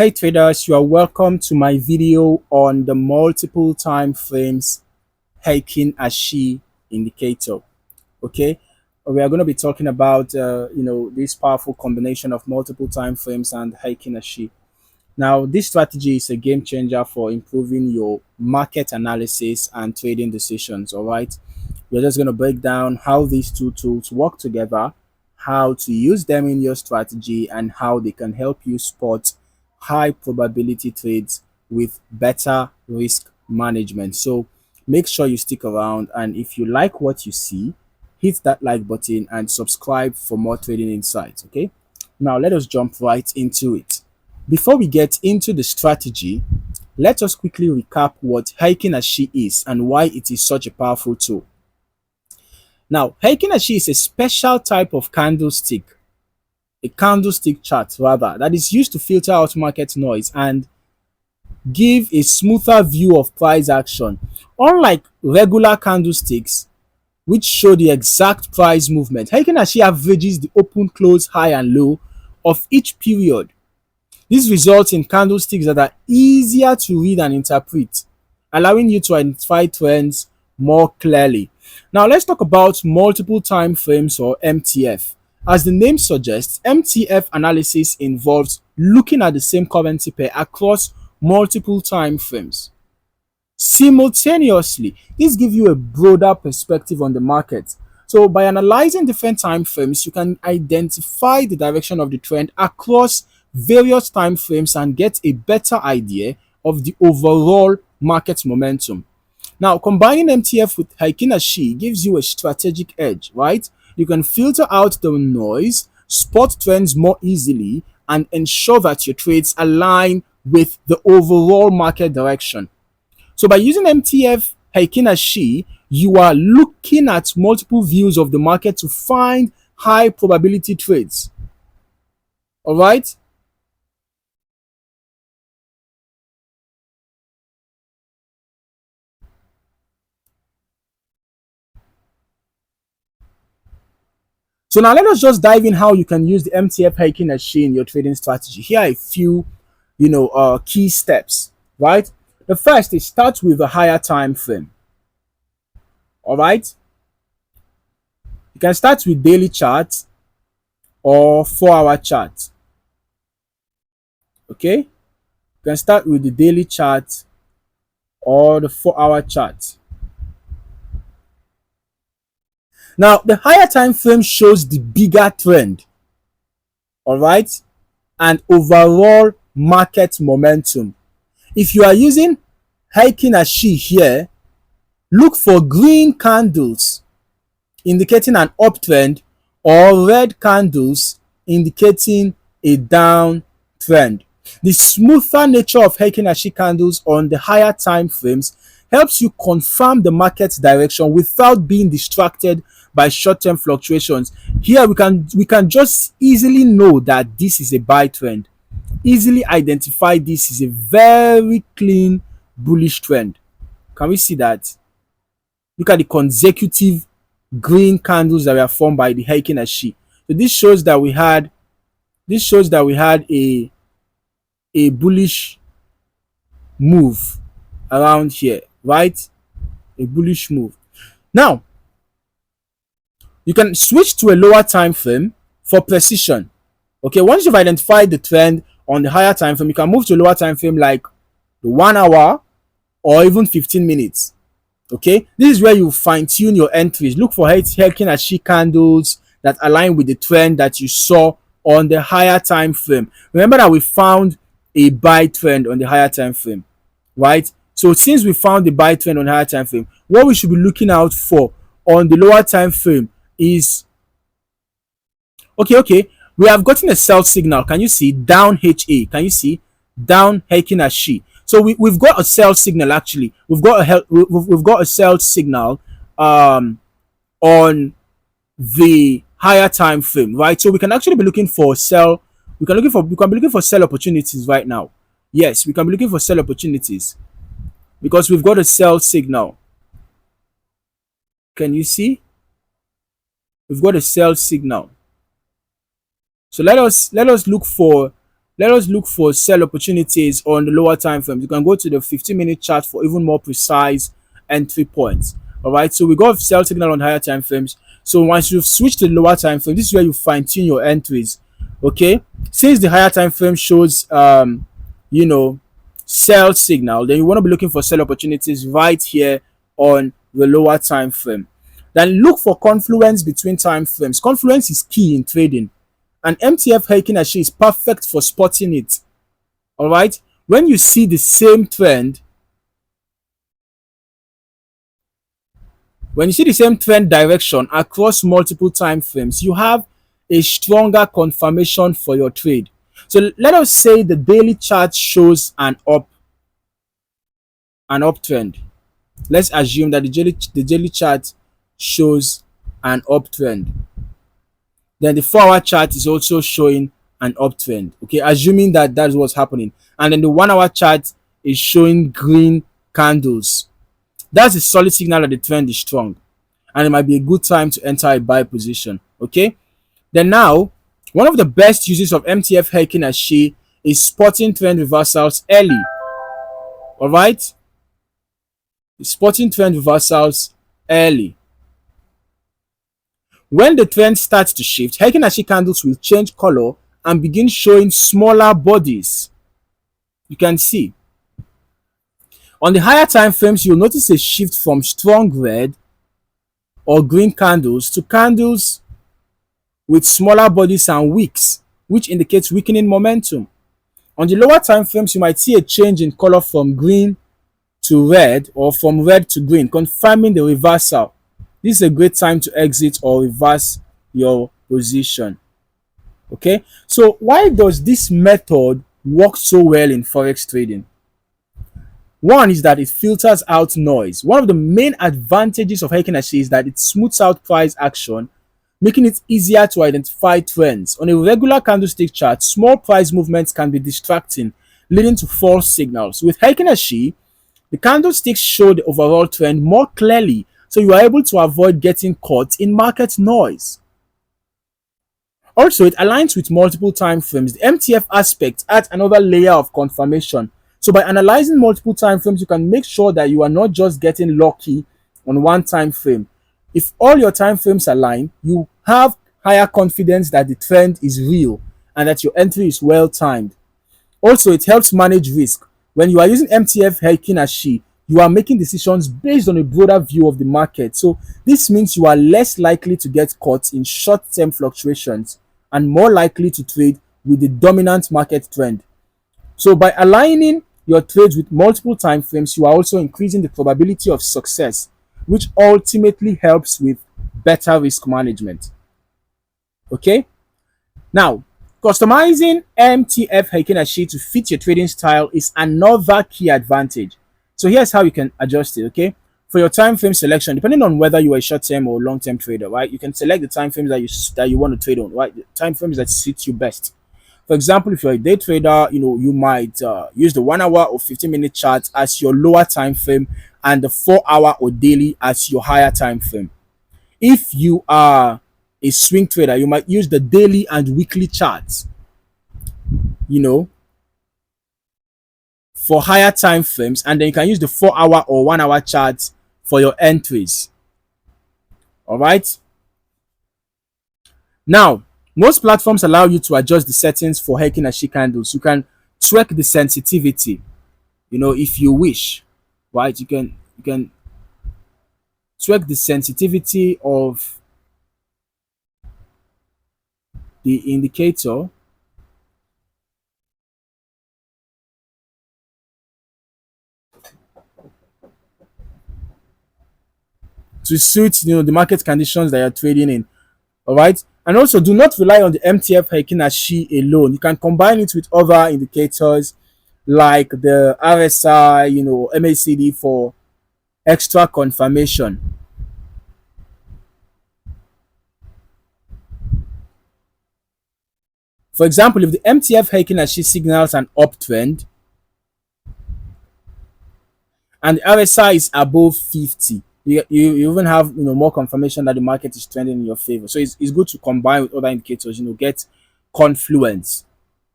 Hey traders, you are welcome to my video on the multiple time frames Heiken Ashi indicator. Okay, we are going to be talking about this powerful combination of multiple time frames and Heiken Ashi. Now, this strategy is a game changer for improving your market analysis and trading decisions. All right, we're just going to break down how these two tools work together, how to use them in your strategy, and how they can help you spot high probability trades with better risk management. So, make sure you stick around. And if you like what you see, hit that like button and subscribe for more trading insights. Okay, now let us jump right into it. Before we get into the strategy, let us quickly recap what Heiken Ashi is and why it is such a powerful tool. Now, Heiken Ashi is a special type of candlestick, a candlestick chart rather, that is used to filter out market noise and give a smoother view of price action. Unlike regular candlesticks, which show the exact price movement, Heiken Ashi averages the open, close, high, and low of each period. This results in candlesticks that are easier to read and interpret, allowing you to identify trends more clearly. Now let's talk about multiple time frames or MTF. As the name suggests, MTF analysis involves looking at the same currency pair across multiple time frames. Simultaneously, this gives you a broader perspective on the market. So by analyzing different time frames, you can identify the direction of the trend across various time frames and get a better idea of the overall market momentum. Now, combining MTF with Heiken Ashi gives you a strategic edge, right? You can filter out the noise, spot trends more easily, and ensure that your trades align with the overall market direction. So by using MTF Heiken Ashi, you are looking at multiple views of the market to find high probability trades. All right? So now let us just dive in how you can use the MTF Heiken Ashi in your trading strategy. Here are a few, key steps, right? The first is start with a higher time frame. All right, you can start with daily chart or 4-hour chart. Okay, you can start with the daily chart or the 4-hour chart. Now, the higher time frame shows the bigger trend, all right, and overall market momentum. If you are using Heiken Ashi here, look for green candles indicating an uptrend or red candles indicating a downtrend. The smoother nature of Heiken Ashi candles on the higher time frames helps you confirm the market's direction without being distracted by short-term fluctuations. Here we can just easily know that this is a buy trend. Easily identify this is a very clean bullish trend. Can we see that? Look at the consecutive green candles that were formed by the Heiken Ashi. So this shows that we had a bullish move around here, right? A bullish move. Now, you can switch to a lower time frame for precision. Okay, once you've identified the trend on the higher time frame, you can move to a lower time frame like the 1 hour or even 15 minutes. Okay, this is where you fine tune your entries. Look for Heiken Ashi candles that align with the trend that you saw on the higher time frame. Remember that we found a buy trend on the higher time frame, right? So since we found the buy trend on the higher time frame, what we should be looking out for on the lower time frame is okay. We have gotten a sell signal. Can you see down HA? Can you see down Heiken Ashi? So we've got a sell signal actually. We've got a sell signal on the higher time frame, right? So we can actually be looking for sell. We can be looking for sell opportunities right now. Yes, we can be looking for sell opportunities because we've got a sell signal. Can you see? We've got a sell signal. So let us let us look for sell opportunities on the lower time frames. You can go to the 15-minute chart for even more precise entry points. All right, so we got sell signal on higher time frames. So once you've switched to the lower time frame, this is where you fine tune your entries. Okay, since the higher time frame shows you know sell signal, then you want to be looking for sell opportunities right here on the lower time frame. Then look for confluence between time frames. Confluence is key in trading, and MTF Heiken Ashi is perfect for spotting it. All right, when you see the same trend, when you see the same trend direction across multiple time frames, you have a stronger confirmation for your trade. So let us say the daily chart shows an uptrend. Let's assume that the daily chart shows an uptrend. Then the 4-hour chart is also showing an uptrend. Okay, assuming that that's what's happening. And then the 1-hour chart is showing green candles. That's a solid signal that the trend is strong, and it might be a good time to enter a buy position. Okay, then now one of the best uses of MTF Heiken Ashi is spotting trend reversals early. All right, spotting trend reversals early. When the trend starts to shift, Heiken Ashi candles will change color and begin showing smaller bodies. You can see on the higher time frames, you'll notice a shift from strong red or green candles to candles with smaller bodies and wicks, which indicates weakening momentum. On the lower time frames, you might see a change in color from green to red or from red to green, confirming the reversal. This is a great time to exit or reverse your position. Okay, so why does this method work so well in Forex trading? One is that it filters out noise. One of the main advantages of Heiken Ashi is that it smooths out price action, making it easier to identify trends. On a regular candlestick chart, small price movements can be distracting, leading to false signals. With Heiken Ashi, the candlesticks show the overall trend more clearly, so you are able to avoid getting caught in market noise. Also, it aligns with multiple time frames. The MTF aspect adds another layer of confirmation. So by analyzing multiple time frames, you can make sure that you are not just getting lucky on one time frame. If all your time frames align, you have higher confidence that the trend is real and that your entry is well timed. Also, it helps manage risk. When you are using MTF Heiken Ashi, you are making decisions based on a broader view of the market. So this means you are less likely to get caught in short-term fluctuations and more likely to trade with the dominant market trend. So by aligning your trades with multiple time frames, you are also increasing the probability of success, which ultimately helps with better risk management. Okay, now customizing MTF Heiken Ashi to fit your trading style is another key advantage. So here's how you can adjust it. Okay, for your time frame selection, depending on whether you are a short-term or long-term trader, right, you can select the time frames that you want to trade on, right, the time frames that suit you best. For example, if you're a day trader, you might use the 1-hour or 15-minute chart as your lower time frame and the 4-hour or daily as your higher time frame. If you are a swing trader, you might use the daily and weekly charts, for higher time frames, and then you can use the 4-hour or 1-hour charts for your entries. All right. Now, most platforms allow you to adjust the settings for Heiken Ashi candles. You can track the sensitivity, if you wish, right? You can track the sensitivity of the indicator to suit the market conditions that you're trading in. All right, and also do not rely on the MTF Heiken Ashi alone. You can combine it with other indicators like the RSI, MACD for extra confirmation. For example, if the MTF Heiken Ashi signals an uptrend and the RSI is above 50, you even have more confirmation that the market is trending in your favor. So it's good to combine with other indicators, get confluence.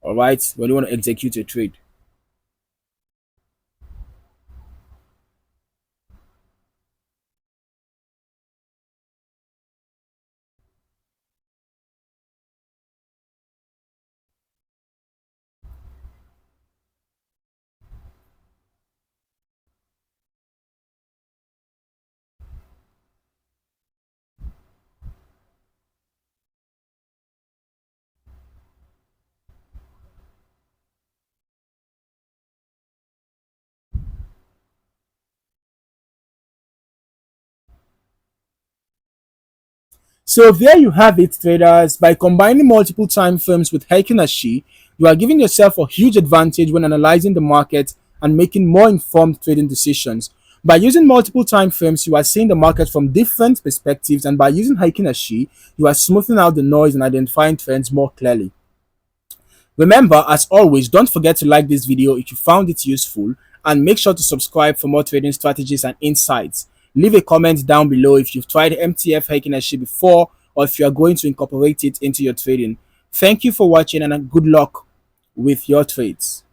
All right, when you want to execute a trade. So there you have it, traders. By combining multiple time frames with Heiken Ashi, you are giving yourself a huge advantage when analyzing the market and making more informed trading decisions. By using multiple time frames, you are seeing the market from different perspectives, and by using Heiken Ashi, you are smoothing out the noise and identifying trends more clearly. Remember, as always, don't forget to like this video if you found it useful, and make sure to subscribe for more trading strategies and insights. Leave a comment down below if you've tried MTF Heiken Ashi before, or if you are going to incorporate it into your trading. Thank you for watching, and good luck with your trades.